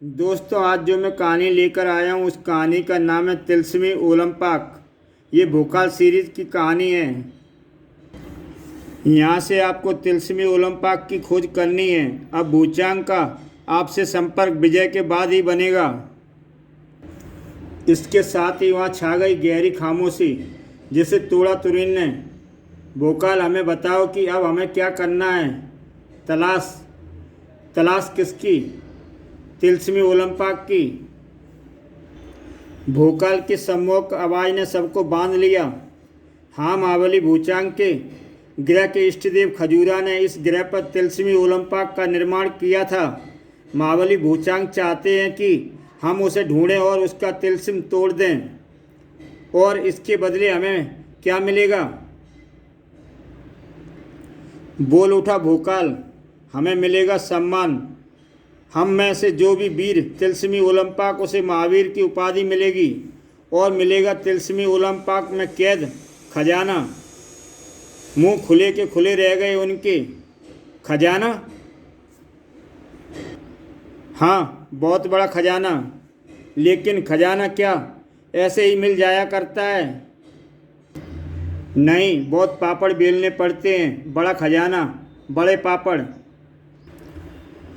दोस्तों, आज जो मैं कहानी लेकर आया हूँ उस कहानी का नाम है तिलस्मी ओलंपाक। ये भोकाल सीरीज की कहानी है। यहाँ से आपको तिलस्मी ओलंपाक की खोज करनी है। अब भूचांग का आपसे संपर्क विजय के बाद ही बनेगा। इसके साथ ही वहाँ छा गई गहरी खामोशी जिसे तोड़ा तुरीन ने। भोकाल, हमें बताओ कि अब हमें क्या करना है। तलाश तलाश किसकी? तिलस्मी ओलंपाक की। भोकाल की सम्मोहक आवाज़ ने सबको बांध लिया। हाँ, महाबली भूचांग के ग्रह के इष्टदेव खजूरा ने इस ग्रह पर तिलस्मी ओलंपाक का निर्माण किया था। महाबली भूचांग चाहते हैं कि हम उसे ढूंढें और उसका तिलस्म तोड़ दें। और इसके बदले हमें क्या मिलेगा? बोल उठा भोकाल। हमें मिलेगा सम्मान। हम में से जो भी वीर तिलस्मी ओलंपाक, उसे महावीर की उपाधि मिलेगी और मिलेगा तिलस्मी ओलंपाक में कैद खजाना। मुंह खुले के खुले रह गए उनके। खजाना? हाँ, बहुत बड़ा खजाना। लेकिन खजाना क्या ऐसे ही मिल जाया करता है? नहीं, बहुत पापड़ बेलने पड़ते हैं। बड़ा खजाना, बड़े पापड़।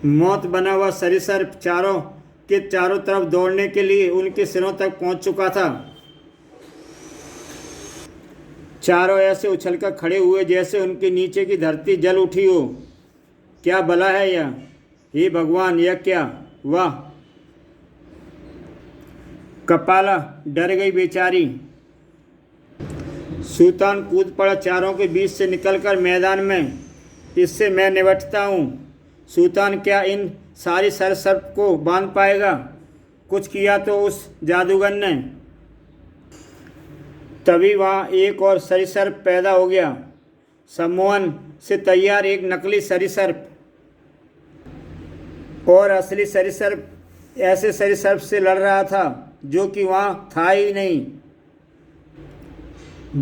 मौत बना हुआ सरीसृप चारों के चारों तरफ दौड़ने के लिए उनके सिरों तक पहुंच चुका था। चारों ऐसे उछलकर खड़े हुए जैसे उनके नीचे की धरती जल उठी हो। क्या भला है यह? हे भगवान, यह क्या? वाह! कपाला डर गई बेचारी। सुल्तान कूद पड़ा चारों के बीच से निकलकर मैदान में। इससे मैं निपटता हूँ। सुल्तान क्या इन सारी सरसर्प को बांध पाएगा? कुछ किया तो उस जादूगर ने। तभी वहाँ एक और सरीसर्प पैदा हो गया। सम्मोहन से तैयार एक नकली सरीसर्प। और असली सरीसर्प ऐसे सरीसर्प से लड़ रहा था जो कि वहाँ था ही नहीं।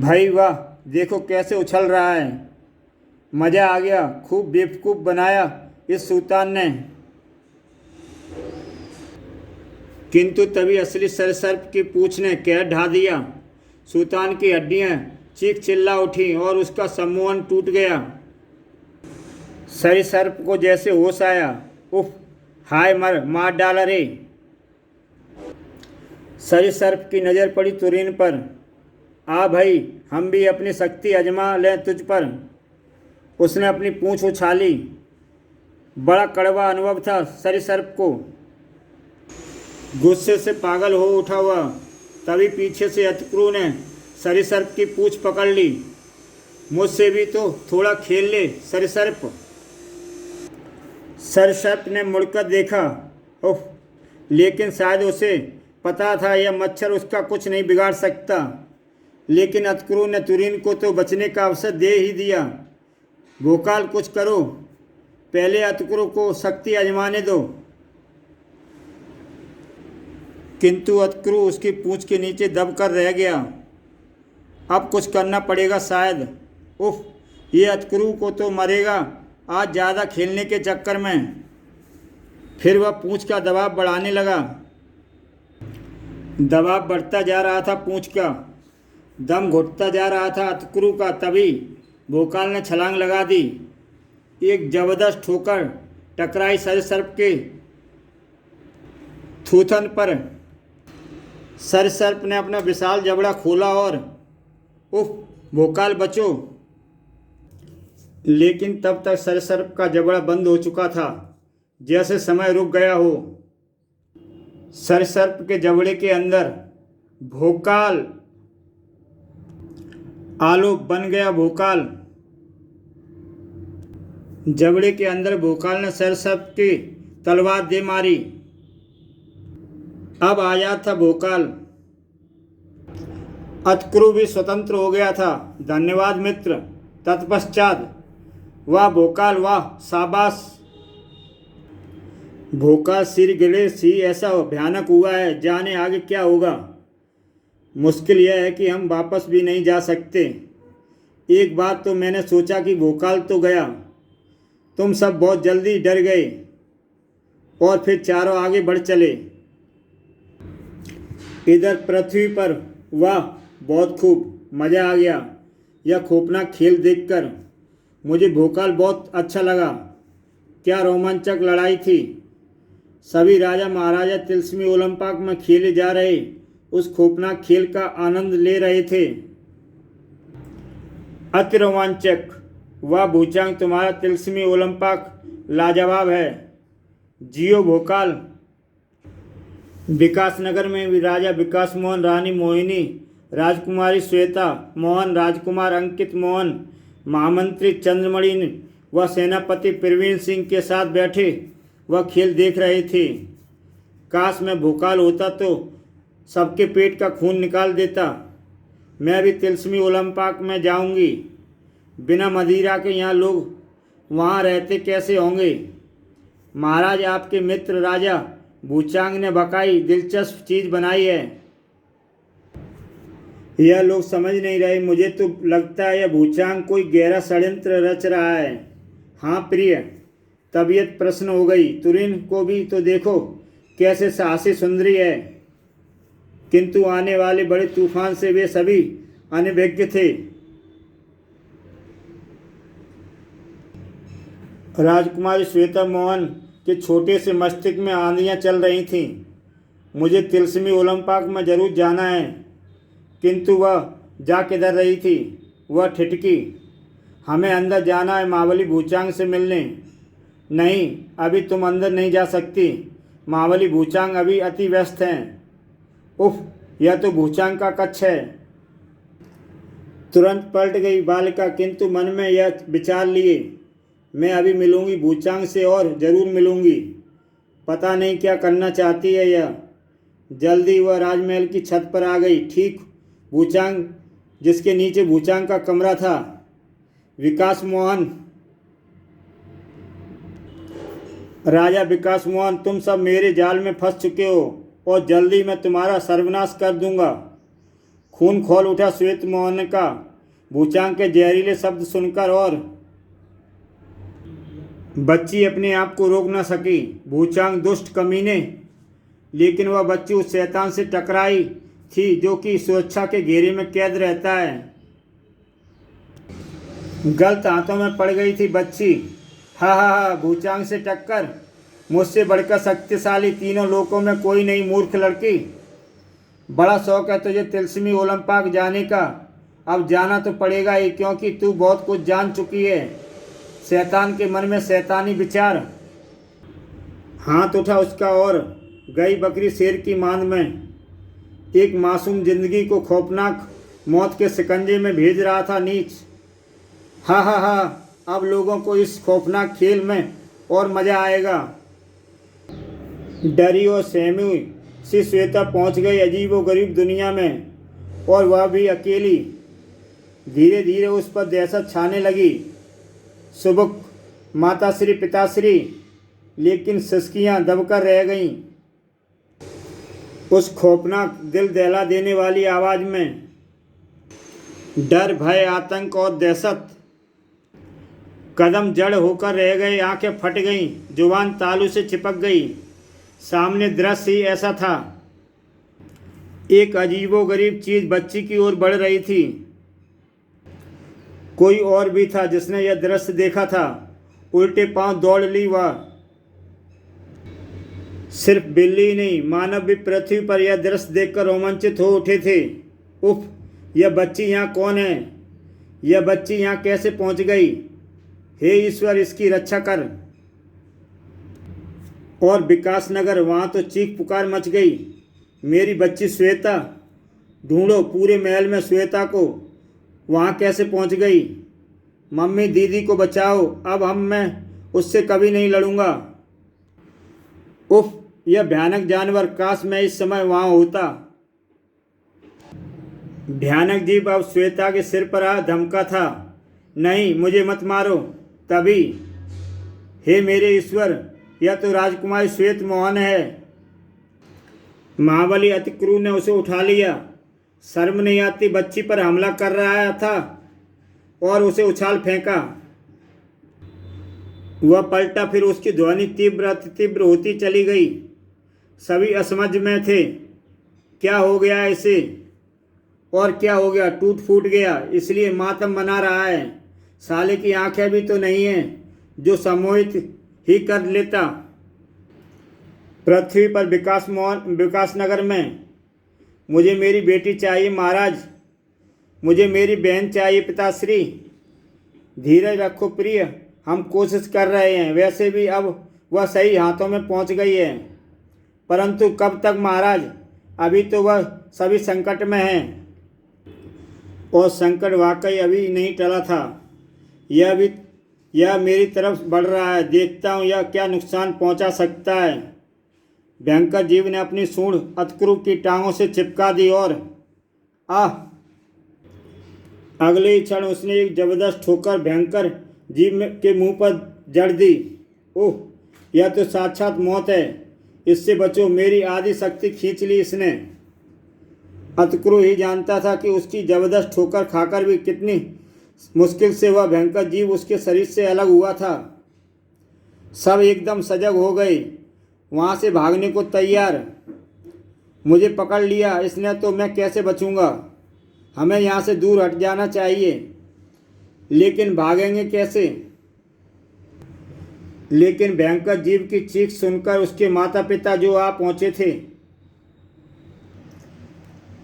भाई वाह, देखो कैसे उछल रहा है। मज़ा आ गया। खूब बेवकूफ़ बनाया इस सुल्तान ने। किंतु तभी असली सरीसर्प की पूंछ ने कहर ढा दिया। सुल्तान की हड्डियां चीख चिल्ला उठी और उसका सम्मोहन टूट गया। सरीसर्प को जैसे होश आया। उफ! हाय, मार डाला रे। सरीसर्प की नज़र पड़ी तुरीन पर। आ भाई, हम भी अपनी शक्ति आजमा लें तुझ पर। उसने अपनी पूंछ उछाली। बड़ा कड़वा अनुभव था सरीसर्प को। गुस्से से पागल हो उठा हुआ। तभी पीछे से अतक्रू ने सरीसर्प की पूंछ पकड़ ली। मुझसे भी तो थोड़ा खेल ले सरीसर्प। सरीसर्प ने मुड़कर देखा। उफ! लेकिन शायद उसे पता था यह मच्छर उसका कुछ नहीं बिगाड़ सकता। लेकिन अतक्रू ने तुरीन को तो बचने का अवसर दे ही दिया। भोकाल, कुछ करो। पहले अतक्रू को शक्ति आजमाने दो। किंतु अतक्रू उसकी पूंछ के नीचे दबकर रह गया। अब कुछ करना पड़ेगा शायद। उफ! ये अतक्रू को तो मरेगा आज ज़्यादा खेलने के चक्कर में। फिर वह पूंछ का दबाव बढ़ाने लगा। दबाव बढ़ता जा रहा था पूंछ का। दम घुटता जा रहा था अतक्रू का। तभी भोकाल ने छलांग लगा दी। एक जबरदस्त ठोकर टकराई सरीसर्प के थूथन पर। सरीसर्प ने अपना विशाल जबड़ा खोला और उफ! भोकाल, बचो। लेकिन तब तक सरीसर्प का जबड़ा बंद हो चुका था, जैसे समय रुक गया हो। सरीसर्प के जबड़े के अंदर भोकाल आलोक बन गया। भोकाल जबड़े के अंदर भोकाल ने सरीसर्प की तलवार दे मारी। अब आजाद था भोकाल। अतक्रू भी स्वतंत्र हो गया था। धन्यवाद मित्र। तत्पश्चात वाह भोकाल, वाह, शाबाश। भोकाल सिर गिरे सी ऐसा भयानक हुआ है, जाने आगे क्या होगा। मुश्किल यह है कि हम वापस भी नहीं जा सकते। एक बात तो मैंने सोचा कि भोकाल तो गया, तुम सब बहुत जल्दी डर गए। और फिर चारों आगे बढ़ चले। इधर पृथ्वी पर वाह, बहुत खूब, मज़ा आ गया यह खौफनाक खेल देखकर। मुझे भोकाल बहुत अच्छा लगा। क्या रोमांचक लड़ाई थी। सभी राजा महाराजा तिलस्मी ओलंपिक में खेले जा रहे उस खौफनाक खेल का आनंद ले रहे थे। अति रोमांचक। वाह भूचांग, तुम्हारा तिलस्मी ओलंपिक लाजवाब है। जियो भोकाल। विकासनगर में भी राजा विकास मोहन, रानी मोहिनी, राजकुमारी श्वेता मोहन, राजकुमार अंकित मोहन, महामंत्री चंद्रमणि व सेनापति प्रवीण सिंह के साथ बैठे वह खेल देख रहे थे। काश मैं भोकाल होता तो सबके पेट का खून निकाल देता। मैं भी तिलस्मी ओलंपिक में जाऊंगी। बिना मदिरा के यहाँ लोग वहाँ रहते कैसे होंगे। महाराज, आपके मित्र राजा भूचांग ने बकाई दिलचस्प चीज़ बनाई है। यह लोग समझ नहीं रहे। मुझे तो लगता है यह भूचांग कोई गहरा षड्यंत्र रच रहा है। हाँ प्रिय, तबीयत प्रश्न हो गई। तुरीन को भी तो देखो, कैसे साहसी सुंदरी है। किंतु आने वाले बड़े तूफान से वे सभी अनभिज्ञ थे। राजकुमारी श्वेता मोहन के छोटे से मस्तिष्क में आंधियाँ चल रही थीं। मुझे तिलस्मी ओलंपिक में जरूर जाना है। किंतु वह जा किधर रही थी। वह ठिठकी, हमें अंदर जाना है महाबली भूचांग से मिलने। नहीं, अभी तुम अंदर नहीं जा सकती। महाबली भूचांग अभी अति व्यस्त हैं। उफ, यह तो भूचांग का कक्ष है। तुरंत पलट गई बालिका, किंतु मन में यह विचार लिए, मैं अभी मिलूंगी भूचांग से, और ज़रूर मिलूंगी। पता नहीं क्या करना चाहती है यह। जल्दी वह राजमहल की छत पर आ गई। ठीक भूचांग, जिसके नीचे भूचांग का कमरा था। विकास मोहन, राजा विकास मोहन, तुम सब मेरे जाल में फंस चुके हो और जल्दी मैं तुम्हारा सर्वनाश कर दूंगा। खून खौल उठा श्वेत मोहन का भूचांग के जहरीले शब्द सुनकर, और बच्ची अपने आप को रोक न सकी। भूचांग दुष्ट कमीने, लेकिन वह बच्ची उस शैतान से टकराई थी जो कि सुरक्षा के घेरे में कैद रहता है। गलत हाथों में पड़ गई थी बच्ची। हा हा हा, भूचांग से टक्कर, मुझसे बढ़कर शक्तिशाली तीनों लोकों में कोई नहीं। मूर्ख लड़की, बड़ा शौक है तुझे तिलस्मी ओलंपिक जाने का। अब जाना तो पड़ेगा ही, क्योंकि तू बहुत कुछ जान चुकी है। शैतान के मन में शैतानी विचार। हाथ उठा उसका और गई बकरी शेर की मांद में। एक मासूम जिंदगी को खौफनाक मौत के शिकंजे में भेज रहा था नीच। हा हा हा, अब लोगों को इस खौफनाक खेल में और मज़ा आएगा। डरी और सहमी सी श्वेता पहुंच गई अजीबोगरीब दुनिया में, और वह भी अकेली। धीरे धीरे उस पर दहशत छाने लगी। सुबुक माताश्री पिताश्री, लेकिन सिसकियां दबकर रह गईं। उस खौफनाक दिल दहला देने वाली आवाज़ में डर, भय, आतंक और दहशत। कदम जड़ होकर रह गए, आंखें फट गईं, जुबान तालू से चिपक गई। सामने दृश्य ही ऐसा था। एक अजीबोगरीब चीज़ बच्ची की ओर बढ़ रही थी। कोई और भी था जिसने यह दृश्य देखा था। उल्टे पांव दौड़ ली वह। सिर्फ बिल्ली ही नहीं, मानव भी पृथ्वी पर यह दृश्य देखकर रोमांचित हो उठे थे। उफ, यह बच्ची यहाँ कौन है। यह बच्ची यहाँ कैसे पहुँच गई। हे ईश्वर, इसकी रक्षा कर। और विकासनगर, वहाँ तो चीख पुकार मच गई। मेरी बच्ची श्वेता, ढूंढो पूरे महल में श्वेता को। वहाँ कैसे पहुँच गई। मम्मी दीदी को बचाओ। अब मैं उससे कभी नहीं लड़ूंगा। उफ, यह भयानक जानवर, काश मैं इस समय वहाँ होता। भयानक जीव अब श्वेता के सिर पर आ धमका था। नहीं, मुझे मत मारो। तभी, हे मेरे ईश्वर, यह तो राजकुमारी श्वेत मोहन है। महाबली अति क्रूर ने उसे उठा लिया। शर्म नहीं आती, बच्ची पर हमला कर रहा था और उसे उछाल फेंका। वह पलटा, फिर उसकी ध्वनि तीव्र अति तीव्र होती चली गई। सभी असमझ में थे। क्या हो गया इसे? और क्या हो गया? टूट फूट गया, इसलिए मातम मना रहा है। साले की आंखें भी तो नहीं हैं जो सम्मोहित ही कर लेता। पृथ्वी पर विकासनगर में मुझे मेरी बेटी चाहिए महाराज, मुझे मेरी बहन चाहिए पिताश्री। धीरज रखो प्रिय, हम कोशिश कर रहे हैं। वैसे भी अब वह सही हाथों में पहुंच गई है, परंतु कब तक महाराज? अभी तो वह सभी संकट में हैं। और संकट वाकई अभी नहीं टला था। यह मेरी तरफ बढ़ रहा है। देखता हूँ यह क्या नुकसान पहुंचा सकता है। भयंकर जीव ने अपनी सूंड अतक्रू की टांगों से चिपका दी और अगले ही क्षण उसने एक जबरदस्त ठोकर भयंकर जीव के मुंह पर जड़ दी। ओह, यह तो साक्षात मौत है। इससे बचो, मेरी आधी शक्ति खींच ली इसने। अतक्रू ही जानता था कि उसकी जबरदस्त ठोकर खाकर भी कितनी मुश्किल से वह भयंकर जीव उसके शरीर से अलग हुआ था। सब एकदम सजग हो गए, वहाँ से भागने को तैयार। मुझे पकड़ लिया इसने तो मैं कैसे बचूंगा? हमें यहाँ से दूर हट जाना चाहिए, लेकिन भागेंगे कैसे? लेकिन भयंकर जीव की चीख सुनकर उसके माता पिता जो आ पहुंचे थे।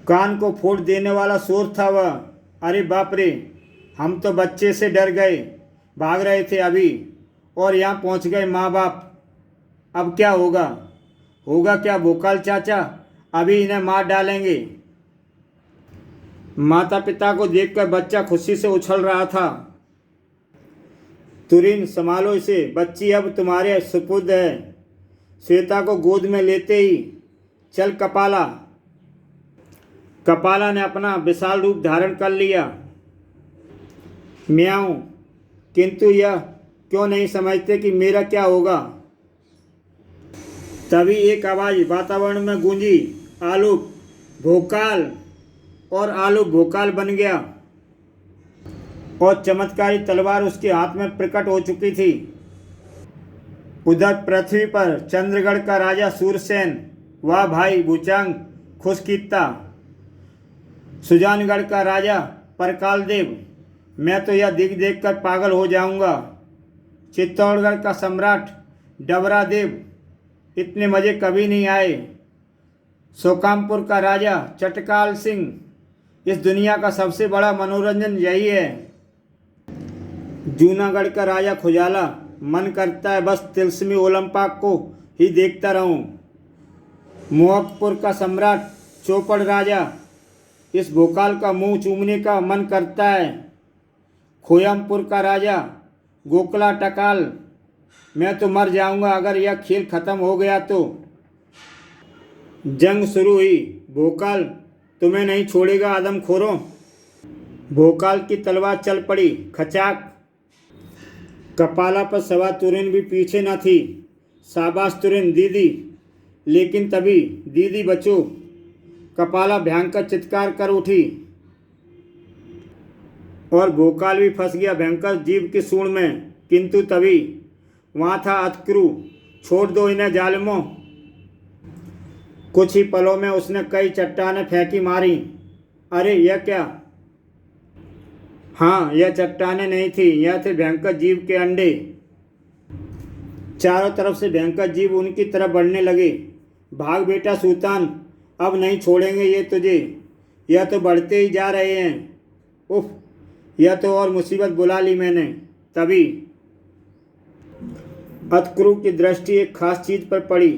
कान को फोड़ देने वाला शोर था वह। अरे बाप रे, हम तो बच्चे से डर गए, भाग रहे थे अभी, और यहाँ पहुंच गए माँ बाप। अब क्या होगा? होगा क्या भोकाल चाचा? अभी इन्हें मार डालेंगे। माता पिता को देखकर बच्चा खुशी से उछल रहा था। तुरीन, संभालो इसे, बच्ची अब तुम्हारे सुपुर्द है। श्वेता को गोद में लेते ही, चल कपाला। कपाला ने अपना विशाल रूप धारण कर लिया। म्याऊं, किंतु यह क्यों नहीं समझते कि मेरा क्या होगा? तभी एक आवाज़ वातावरण में गूंजी, आलोक भोकाल। और आलोक भोकाल बन गया और चमत्कारी तलवार उसके हाथ में प्रकट हो चुकी थी। उधर पृथ्वी पर चंद्रगढ़ का राजा सूरसेन, वाह भाई भूचांग खुशकित्ता। सुजानगढ़ का राजा परकाल देव, मैं तो यह देख कर पागल हो जाऊंगा। चित्तौड़गढ़ का सम्राट डबरा देव, इतने मज़े कभी नहीं आए। सोकामपुर का राजा चटकाल सिंह, इस दुनिया का सबसे बड़ा मनोरंजन यही है। जूनागढ़ का राजा खुजाला, मन करता है बस तिलस्मी ओलंपाक को ही देखता रहूं। मोहकपुर का सम्राट चौपड़ राजा, इस भोकाल का मुंह चूमने का मन करता है। खोयमपुर का राजा गोकला टकाल, मैं तो मर जाऊंगा अगर यह खेल खत्म हो गया तो। जंग शुरू हुई। भोकाल, तुम्हें नहीं छोड़ेगा आदमखोरों। भोकाल की तलवार चल पड़ी, खचाक। कपाला पर सवार तुरिन भी पीछे न थी। शाबाश तुरिन दीदी। लेकिन तभी, दीदी बचो, कपाला भयंकर चित्कार कर उठी और भोकाल भी फंस गया भयंकर जीव की सूंड में। किंतु तभी वहाँ था अतक्रू। छोड़ दो इन्हें जालिमों। कुछ ही पलों में उसने कई चट्टानें फेंकी मारी। अरे यह क्या? हाँ, यह चट्टानें नहीं थी, यह थे भयंकर जीव के अंडे। चारों तरफ से भयंकर जीव उनकी तरफ बढ़ने लगे। भाग बेटा सुल्तान, अब नहीं छोड़ेंगे ये तुझे। यह तो बढ़ते ही जा रहे हैं। उफ, यह तो और मुसीबत बुला ली मैंने। तभी अतक्रू की दृष्टि एक खास चीज पर पड़ी।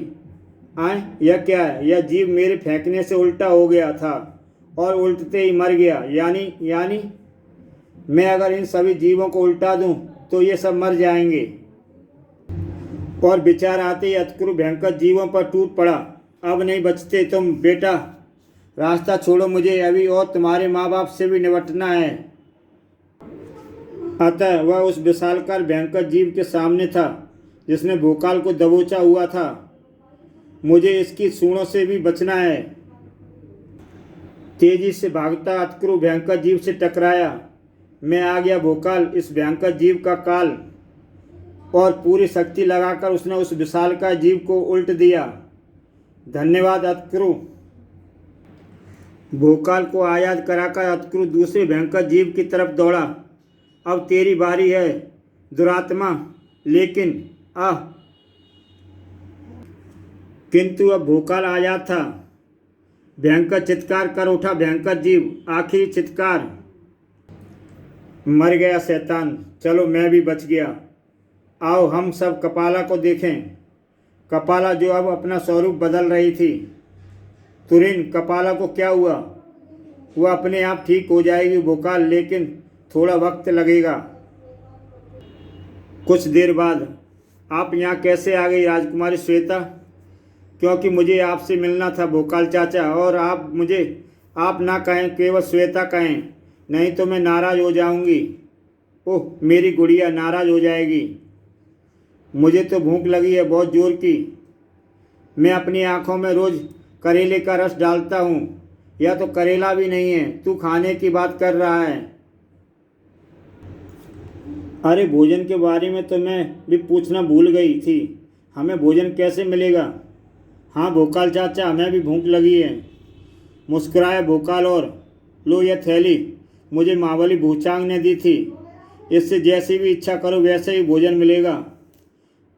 यह क्या है? यह जीव मेरे फेंकने से उल्टा हो गया था और उल्टते ही मर गया। यानी मैं अगर इन सभी जीवों को उल्टा दूं तो ये सब मर जाएंगे। और विचार आते ही अतक्रू भयंकर जीवों पर टूट पड़ा। अब नहीं बचते तुम बेटा, रास्ता छोड़ो मुझे अभी, और तुम्हारे माँ बाप से भी निपटना है। अतः वह उस विशालकाय भयंकर जीव के सामने था जिसने भोकाल को दबोचा हुआ था। मुझे इसकी सूंडों से भी बचना है। तेजी से भागता अतक्रू भयंकर जीव से टकराया। मैं आ गया भोकाल, इस भयंकर जीव का काल। और पूरी शक्ति लगाकर उसने उस विशालकाय जीव को उल्ट दिया। धन्यवाद अतक्रु। भोकाल को आजाद कराकर अतक्रु दूसरे भयंकर जीव की तरफ दौड़ा। अब तेरी बारी है दुरात्मा, लेकिन किंतु अब भोकाल आजाद था। भयंकर चित्कार कर उठा भयंकर जीव। आखिरी चित्कार, मर गया शैतान, चलो मैं भी बच गया। आओ हम सब कपाला को देखें। कपाला जो अब अपना स्वरूप बदल रही थी। तुरंत कपाला को क्या हुआ? वह अपने आप ठीक हो जाएगी भोकाल, लेकिन थोड़ा वक्त लगेगा। कुछ देर बाद, आप यहाँ कैसे आ गई राजकुमारी श्वेता? क्योंकि मुझे आपसे मिलना था भोकाल चाचा, और आप मुझे आप ना कहें, केवल श्वेता कहें, नहीं तो मैं नाराज़ हो जाऊंगी। ओह मेरी गुड़िया नाराज़ हो जाएगी। मुझे तो भूख लगी है बहुत ज़ोर की। मैं अपनी आँखों में रोज़ करेले का रस डालता हूँ। यह तो करेला भी नहीं है, तू खाने की बात कर रहा है। अरे भोजन के बारे में तो मैं भी पूछना भूल गई थी। हमें भोजन कैसे मिलेगा? हाँ भोकाल चाचा, हमें भी भूख लगी है। मुस्कुराया भोकाल, और लो यह थैली मुझे महाबली भूचांग ने दी थी। इससे जैसी भी इच्छा करो वैसे ही भोजन मिलेगा।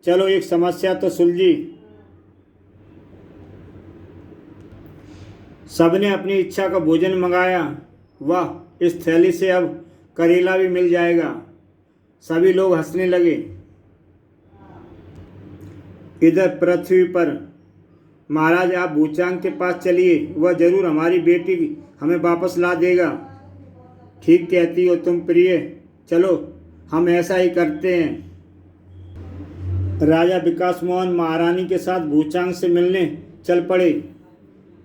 चलो एक समस्या तो सुलझी। सबने अपनी इच्छा का भोजन मंगाया। वाह, इस थैली से अब करेला भी मिल जाएगा। सभी लोग हंसने लगे। इधर पृथ्वी पर, महाराज आप भूचांग के पास चलिए, वह जरूर हमारी बेटी हमें वापस ला देगा। ठीक कहती हो तुम प्रिय, चलो हम ऐसा ही करते हैं। राजा विकास मोहन महारानी के साथ भूचांग से मिलने चल पड़े।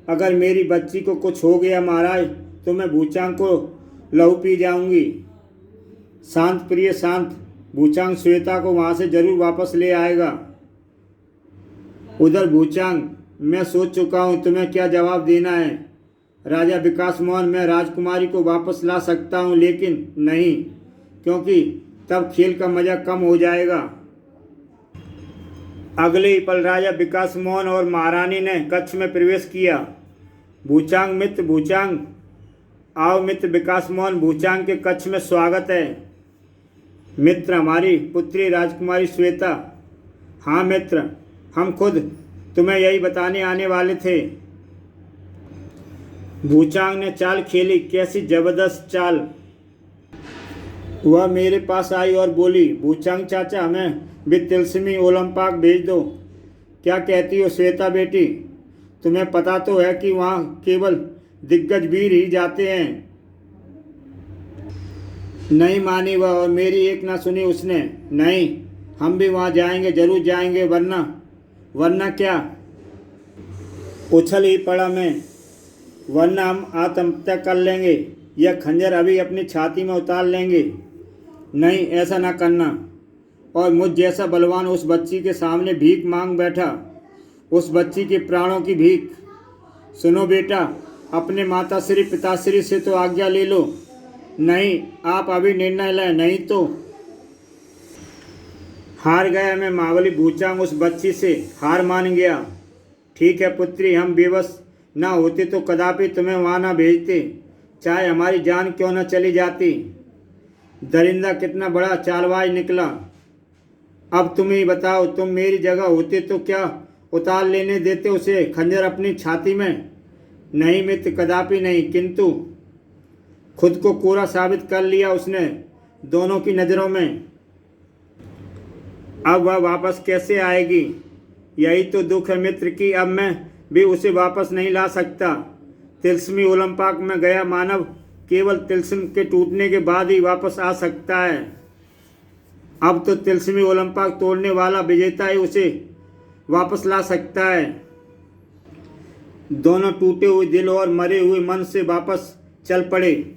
अगर मेरी बच्ची को कुछ हो गया महाराज, तो मैं भूचांग को लहू पी जाऊंगी। शांत प्रिय शांत, भूचांग श्वेता को वहाँ से जरूर वापस ले आएगा। उधर भूचांग, मैं सोच चुका हूँ तुम्हें क्या जवाब देना है। राजा विकास मोहन, मैं राजकुमारी को वापस ला सकता हूँ, लेकिन नहीं, क्योंकि तब खेल का मज़ा कम हो जाएगा। अगले ही पल राजा विकास मोहन और महारानी ने कक्ष में प्रवेश किया। भूचांग मित्र, भूचांग आओ मित्र विकास मोहन, भूचांग के कक्ष में स्वागत है। मित्र, हमारी पुत्री राजकुमारी श्वेता। हाँ मित्र, हम खुद तुम्हें यही बताने आने वाले थे। भूचांग ने चाल खेली। कैसी जबरदस्त चाल। वह मेरे पास आई और बोली, भूचांग चाचा हमें भी तिलस्मी ओलंपाक भेज दो। क्या कहती हो श्वेता बेटी? तुम्हें पता तो है कि वहाँ केवल दिग्गज वीर ही जाते हैं। नहीं मानी वह, और मेरी एक ना सुनी उसने। नहीं, हम भी वहाँ जाएंगे, जरूर जाएंगे, वरना क्या? उछल ही पड़ा मैं, वरना हम आत्महत्या कर लेंगे। यह खंजर अभी अपनी छाती में उतार लेंगे। नहीं, ऐसा ना करना। और मुझ जैसा बलवान उस बच्ची के सामने भीख मांग बैठा, उस बच्ची के प्राणों की भीख। सुनो बेटा, अपने माताश्री पिताश्री से तो आज्ञा ले लो। नहीं, आप अभी निर्णय लें, नहीं तो। हार गया मैं महाबली भूचांग, उस बच्ची से हार मान गया। ठीक है पुत्री, हम बेबस ना होते तो कदापि तुम्हें वहाँ ना भेजते, चाहे हमारी जान क्यों न चली जाती। दरिंदा कितना बड़ा चालबाज निकला। अब तुम ही बताओ, तुम मेरी जगह होते तो क्या उतार लेने देते उसे खंजर अपनी छाती में? नहीं मित्र, कदापि नहीं। किंतु खुद को कोरा साबित कर लिया उसने दोनों की नज़रों में। अब वह वापस कैसे आएगी? यही तो दुख है मित्र कि अब मैं भी उसे वापस नहीं ला सकता। तिलस्मी ओलंपाक में गया मानव केवल तिलस्म के टूटने के बाद ही वापस आ सकता है। अब तो तिलस्मी ओलंपाक तोड़ने वाला विजेता ही उसे वापस ला सकता है। दोनों टूटे हुए दिल और मरे हुए मन से वापस चल पड़े।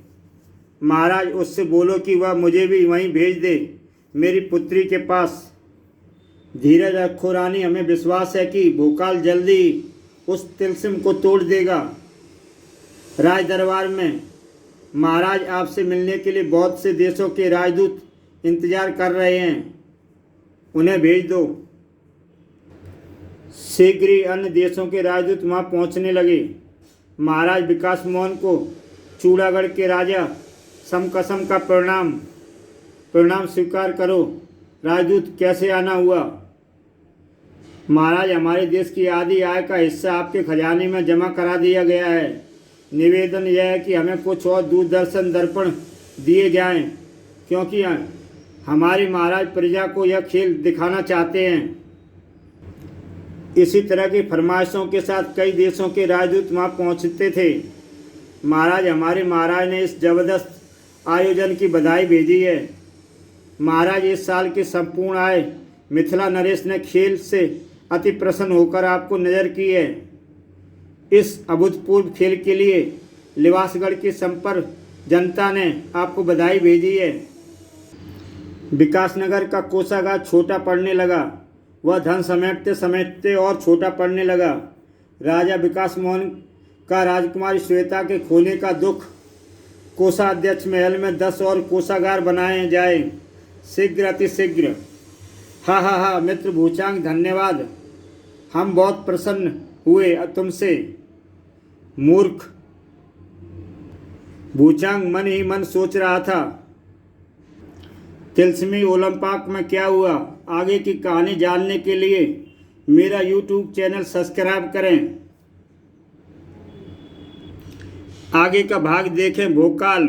महाराज, उससे बोलो कि वह मुझे भी वहीं भेज दे, मेरी पुत्री के पास। धीरज रखो रानी, हमें विश्वास है कि भोकाल जल्दी उस तिलस्म को तोड़ देगा। राज दरबार में महाराज आपसे मिलने के लिए बहुत से देशों के राजदूत इंतजार कर रहे हैं। उन्हें भेज दो। शीघ्र ही अन्य देशों के राजदूत वहां पहुंचने लगे। महाराज विकास मोहन को चूड़ागढ़ के राजा समकसम का प्रणाम स्वीकार करो। राजदूत कैसे आना हुआ? महाराज, हमारे देश की आधी आय का हिस्सा आपके खजाने में जमा करा दिया गया है। निवेदन यह है कि हमें कुछ और दूरदर्शन दर्पण दिए जाएं, क्योंकि हमारी महाराज प्रजा को यह खेल दिखाना चाहते हैं। इसी तरह की फरमाइशों के साथ कई देशों के राजदूत वहाँ पहुँचते थे। महाराज, हमारे महाराज ने इस जबरदस्त आयोजन की बधाई भेजी है। महाराज, इस साल की संपूर्ण आय मिथिला नरेश ने खेल से अति प्रसन्न होकर आपको नजर की है। इस अभूतपूर्व खेल के लिए लिवासगढ़ की संपन्न जनता ने आपको बधाई भेजी है। विकासनगर का कोषागार छोटा पड़ने लगा। वह धन समेटते समेटते और छोटा पड़ने लगा। राजा विकास मोहन का राजकुमारी श्वेता के खोने का दुख। कोषाध्यक्ष महल में 10 और कोषागार बनाए जाए, शीघ्र अतिशीघ्र। हा मित्र भूचांग, धन्यवाद। हम बहुत प्रसन्न हुए तुमसे। मूर्ख भूचांग मन ही मन सोच रहा था, तिलस्मी ओलंपाक में क्या हुआ। आगे की कहानी जानने के लिए मेरा YouTube चैनल सब्सक्राइब करें। आगे का भाग देखें। भोकाल।